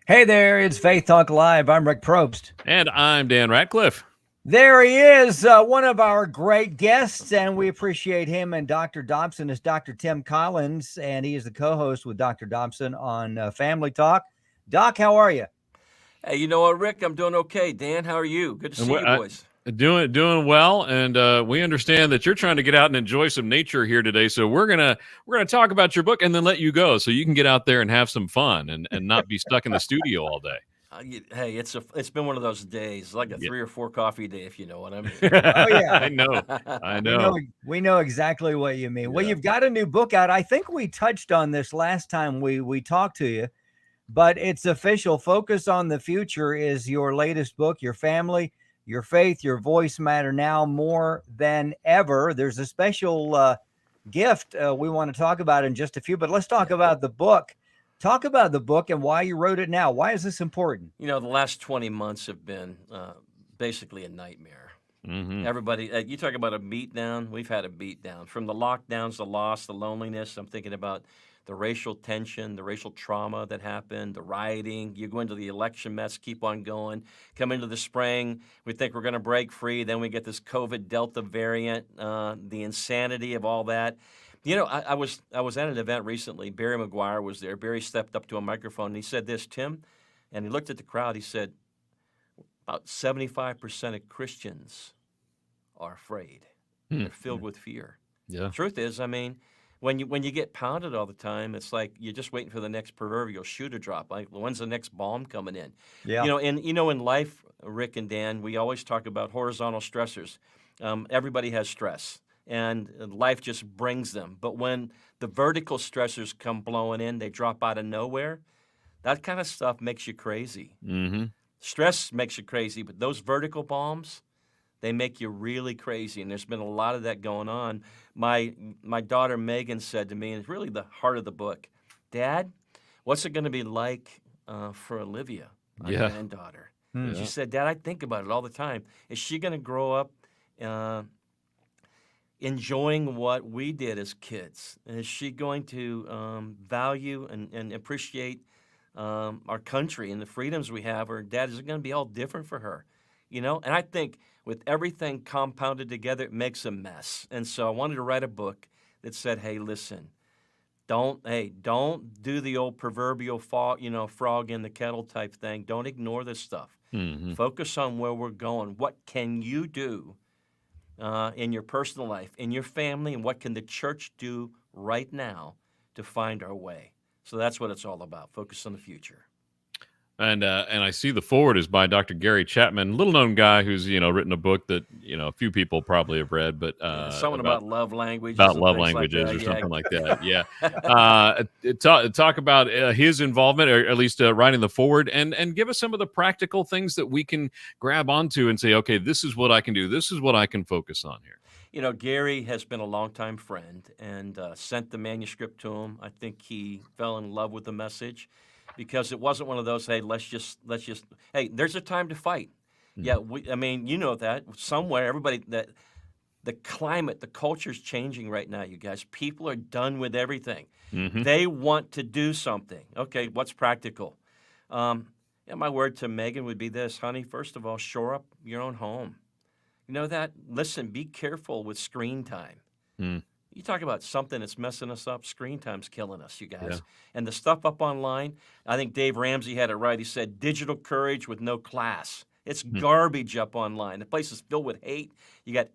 Hey there, it's Faith Talk Live. I'm Rick Probst. And I'm Dan Ratcliffe. There he is, one of our great guests, and we appreciate him. And Dr. Dobson is Dr. Tim Collins, and he is the co-host with Dr. Dobson on Family Talk. Doc, how are you? Hey, you know what, Rick? I'm doing okay. Dan, how are you? Good to see you, boys. Doing well, and we understand that you're trying to get out and enjoy some nature here today. So we're gonna talk about your book and then let you go, so you can get out there and have some fun and not be stuck in the studio all day. Hey, it's been one of those days, like a 3 or 4 coffee day, if you know what I mean. Oh yeah, I know. We know exactly what you mean. Yeah. Well, you've got a new book out. I think we touched on this last time we talked to you, but it's official. Focus on the Future is your latest book. Your family, your faith, your voice matter now more than ever. There's a special gift we want to talk about in just a few, but let's talk about the book. Talk about the book and why you wrote it now. Why is this important? You know, the last 20 months have been basically a nightmare. Mm-hmm. Everybody, you talk about a beatdown. We've had a beatdown. From the lockdowns, the loss, the loneliness. I'm thinking about the racial tension, the racial trauma that happened, the rioting. You go into the election mess, keep on going. Come into the spring, we think we're going to break free. Then we get this COVID Delta variant, the insanity of all that. You know, I was at an event recently. Barry McGuire was there. Barry stepped up to a microphone and he said this, Tim, and he looked at the crowd. He said, about 75% of Christians are afraid. They're filled with fear. Yeah. Truth is, I mean, when you get pounded all the time, it's like you're just waiting for the next proverbial shoe to drop. Like, when's the next bomb coming in? Yeah. In life, Rick and Dan, we always talk about horizontal stressors. Everybody has stress, and life just brings them. But when the vertical stressors come blowing in, they drop out of nowhere. That kind of stuff makes you crazy. Mm-hmm. Stress makes you crazy, but those vertical bombs, they make you really crazy, and there's been a lot of that going on. My daughter Megan said to me, and it's really the heart of the book, Dad, what's it going to be like for Olivia, my granddaughter? Hmm. She said, Dad, I think about it all the time. Is she going to grow up enjoying what we did as kids? And is she going to value and appreciate our country and the freedoms we have? Or, Dad, is it going to be all different for her? You know, and I think with everything compounded together, it makes a mess. And so I wanted to write a book that said, hey, listen, don't do the old proverbial frog in the kettle type thing. Don't ignore this stuff. Mm-hmm. Focus on where we're going. What can you do in your personal life, in your family, and what can the church do right now to find our way? So that's what it's all about. Focus on the future. And I see the forward is by Dr. Gary Chapman, little known guy who's written a book that a few people probably have read, but something about love languages, or something like that. Yeah. Talk about his involvement, or at least writing the forward, and give us some of the practical things that we can grab onto and say, okay, this is what I can do. This is what I can focus on here. You know, Gary has been a longtime friend and sent the manuscript to him. I think he fell in love with the message, because it wasn't one of those, hey, let's just, hey, there's a time to fight. Mm-hmm. Yeah, you know that somewhere, everybody, that the climate, the culture's changing right now, you guys. People are done with everything. Mm-hmm. They want to do something. Okay, what's practical? My word to Megan would be this, honey, first of all, shore up your own home. You know that? Listen, be careful with screen time. Mm. You talk about something that's messing us up, screen time's killing us, you guys. Yeah. And the stuff up online, I think Dave Ramsey had it right. He said, digital courage with no class. It's garbage up online. The place is filled with hate. You got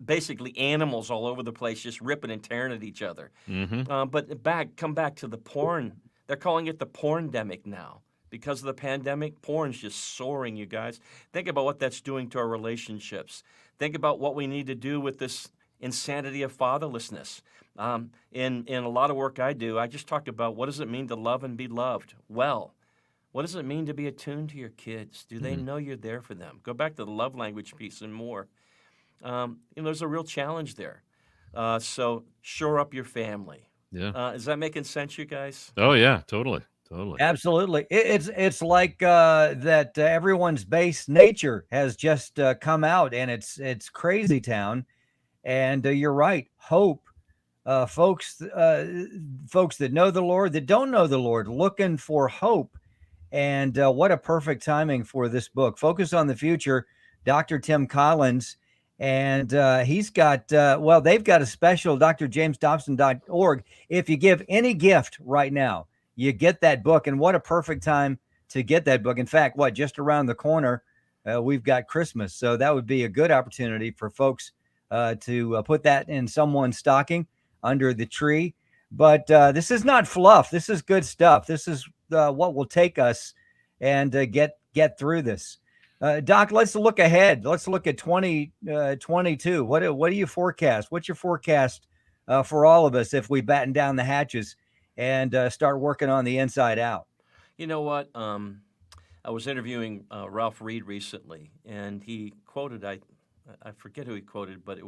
basically animals all over the place just ripping and tearing at each other. Mm-hmm. But come back to the porn. They're calling it the porndemic now. Because of the pandemic, porn's just soaring, you guys. Think about what that's doing to our relationships. Think about what we need to do with this insanity of fatherlessness. In a lot of work I do, I just talk about what does it mean to love and be loved well. What does it mean to be attuned to your kids? Do they know you're there for them? Go back to the love language piece and more. There's a real challenge there. So shore up your family. Yeah. Is that making sense, you guys? Oh yeah, totally. Absolutely. It's like that everyone's base nature has just come out, and it's crazy town. And you're right. Hope, folks that know the Lord, that don't know the Lord, looking for hope. And what a perfect timing for this book. Focus on the Future, Dr. Tim Collins. And he's got, they've got a special, drjamesdobson.org. If you give any gift right now, you get that book. And what a perfect time to get that book. In fact, just around the corner, we've got Christmas. So that would be a good opportunity for folks to put that in someone's stocking under the tree. But this is not fluff. This is good stuff. This is what will take us and get through this. Doc, let's look ahead. Let's look at 2022. What do you forecast? What's your forecast for all of us if we batten down the hatches and start working on the inside out? You know what? I was interviewing Ralph Reed recently, and he quoted, I forget who he quoted, but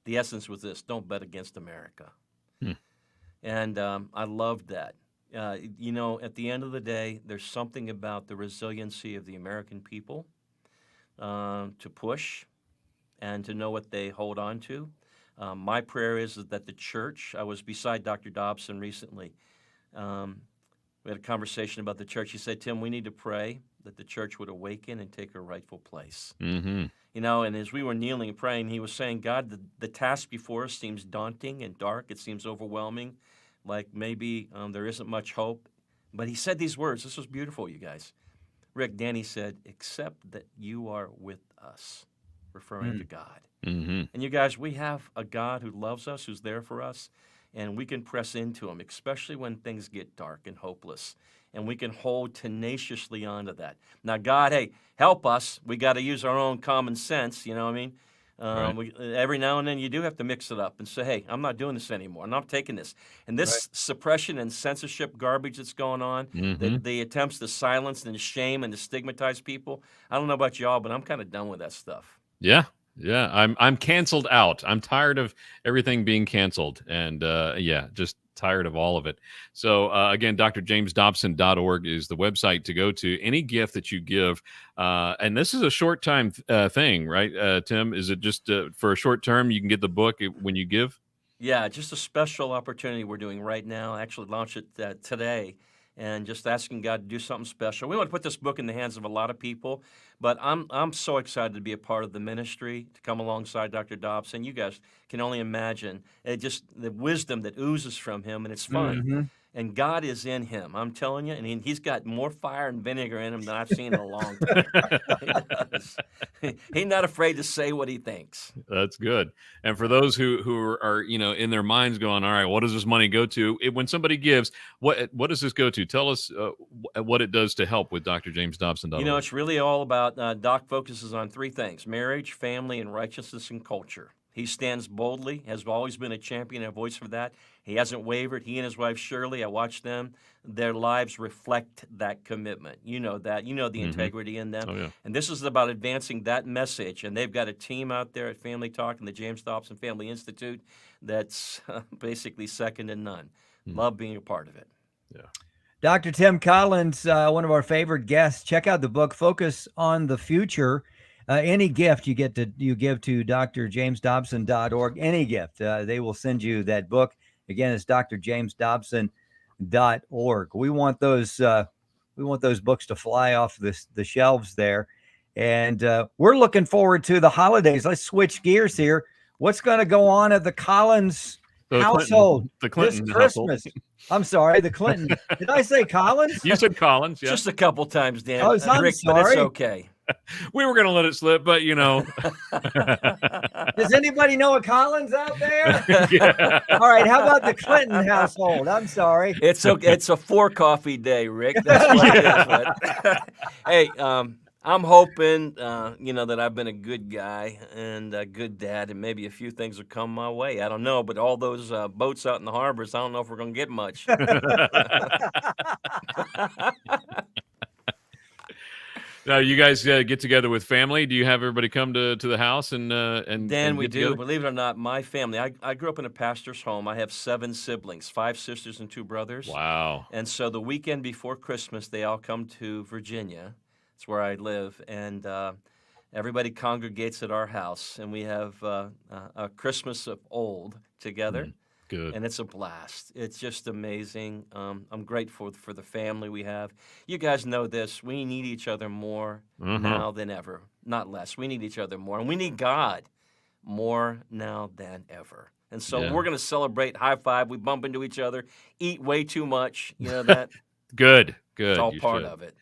the essence was this: don't bet against America. And I loved that. At the end of the day, there's something about the resiliency of the American people to push and to know what they hold on to. My prayer is that the church, I was beside Dr. Dobson recently. We had a conversation about the church. He said, Tim, we need to pray that the church would awaken and take her rightful place. Mm-hmm. And as we were kneeling and praying, he was saying, God, the task before us seems daunting and dark. It seems overwhelming, like maybe there isn't much hope. But he said these words. This was beautiful, you guys. Rick, Danny said, except that you are with us, referring to God. Mm-hmm. And you guys, we have a God who loves us, who's there for us, and we can press into him, especially when things get dark and hopeless. And we can hold tenaciously onto that. Now, God, hey, help us. We got to use our own common sense, you know what I mean? Right. Every now and then you do have to mix it up and say, hey, I'm not doing this anymore. I'm not taking this. And this suppression and censorship garbage that's going on, the attempts to silence and to shame and to stigmatize people, I don't know about y'all, but I'm kind of done with that stuff. Yeah. Yeah. I'm canceled out. I'm tired of everything being canceled. And just tired of all of it. So again, drjamesdobson.org is the website to go to. Any gift that you give, and this is a short time thing, right, Tim? Is it just for a short term you can get the book when you give? Yeah, just a special opportunity we're doing right now. I actually launched it today, and just asking God to do something special. We want to put this book in the hands of a lot of people, but I'm so excited to be a part of the ministry, to come alongside Dr. Dobson. You guys can only imagine just the wisdom that oozes from him, and it's fun. Mm-hmm. And God is in him, I'm telling you, and he's got more fire and vinegar in him than I've seen in a long time. He does. He's not afraid to say what he thinks. That's good. And for those who are in their minds going, all right, what does this money go to? When somebody gives, what does this go to? Tell us what it does to help with drjamesdobson.org. It's really all about, Doc focuses on three things: marriage, family, and righteousness and culture. He stands boldly, has always been a champion, a voice for that. He hasn't wavered. He and his wife, Shirley, I watched them. Their lives reflect that commitment. You know that. You know the integrity in them. Oh, yeah. And this is about advancing that message. And they've got a team out there at Family Talk and the James Dobson Family Institute that's basically second to none. Love being a part of it. Yeah. Dr. Tim Collins, one of our favorite guests. Check out the book, Focus on the Future. Any gift you give to drjamesdobson.org, any gift, they will send you that book. Again, it's drjamesdobson.org. We want those books to fly off the shelves there. And we're looking forward to the holidays. Let's switch gears here. What's going to go on at the Collins household the Clinton this household. Christmas? I'm sorry, the Clinton. Did I say Collins? You said Collins, yeah. Just a couple times, Dan. Oh, I'm Rick, sorry. but it's okay. We were going to let it slip, but Does anybody know a Collins out there? Yeah. All right, how about the Clinton household? I'm sorry. It's okay. It's a 4 coffee day, Rick. That's what it is. But, hey, I'm hoping, that I've been a good guy and a good dad, and maybe a few things will come my way. I don't know, but all those boats out in the harbors, I don't know if we're going to get much. Now, you guys get together with family. Do you have everybody come to the house and Dan, we get do. together? Believe it or not, my family, I grew up in a pastor's home. I have 7 siblings, 5 sisters and 2 brothers. Wow. And so the weekend before Christmas, they all come to Virginia. It's where I live. And everybody congregates at our house. And we have a Christmas of old together. Good. And it's a blast. It's just amazing. I'm grateful for the family we have. You guys know this. We need each other more now than ever, not less. We need each other more. And we need God more now than ever. And so we're going to celebrate. High five. We bump into each other, eat way too much. You know that? Good. It's all part of it.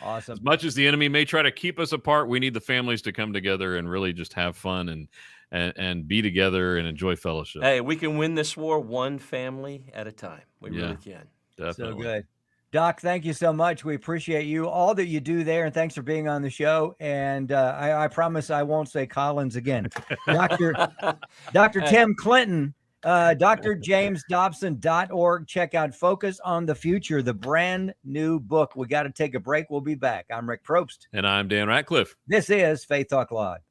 Awesome. As much as the enemy may try to keep us apart, we need the families to come together and really just have fun and be together and enjoy fellowship. Hey, we can win this war one family at a time. We really can. Definitely. So good. Doc, thank you so much. We appreciate you, all that you do there, and thanks for being on the show. And I promise I won't say Collins again. Dr. Tim Clinton, drjamesdobson.org. Check out Focus on the Future, the brand new book. We got to take a break. We'll be back. I'm Rick Probst. And I'm Dan Ratcliffe. This is Faith Talk Live.